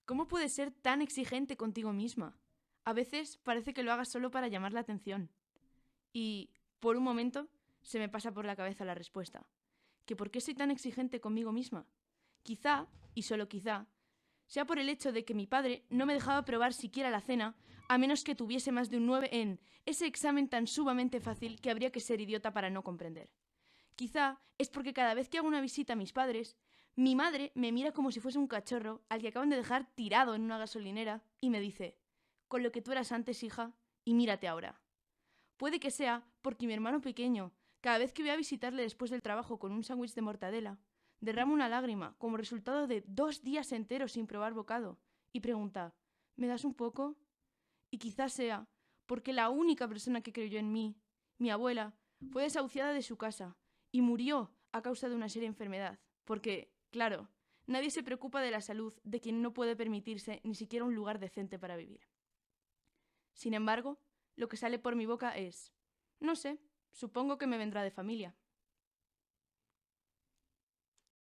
¿Cómo puedes ser tan exigente contigo misma? A veces parece que lo hagas solo para llamar la atención. Y, por un momento, se me pasa por la cabeza la respuesta. ¿Que por qué soy tan exigente conmigo misma? Quizá, y solo quizá, sea por el hecho de que mi padre no me dejaba probar siquiera la cena a menos que tuviese más de un 9 en ese examen tan sumamente fácil que habría que ser idiota para no comprender. Quizá es porque cada vez que hago una visita a mis padres, mi madre me mira como si fuese un cachorro al que acaban de dejar tirado en una gasolinera y me dice, con lo que tú eras antes, hija, y mírate ahora. Puede que sea porque mi hermano pequeño, cada vez que voy a visitarle después del trabajo con un sándwich de mortadela, derrama una lágrima como resultado de 2 días enteros sin probar bocado y pregunta, ¿me das un poco? Y quizás sea porque la única persona que creyó en mí, mi abuela, fue desahuciada de su casa y murió a causa de una seria enfermedad. Porque, claro, nadie se preocupa de la salud de quien no puede permitirse ni siquiera un lugar decente para vivir. Sin embargo, lo que sale por mi boca es, no sé, supongo que me vendrá de familia.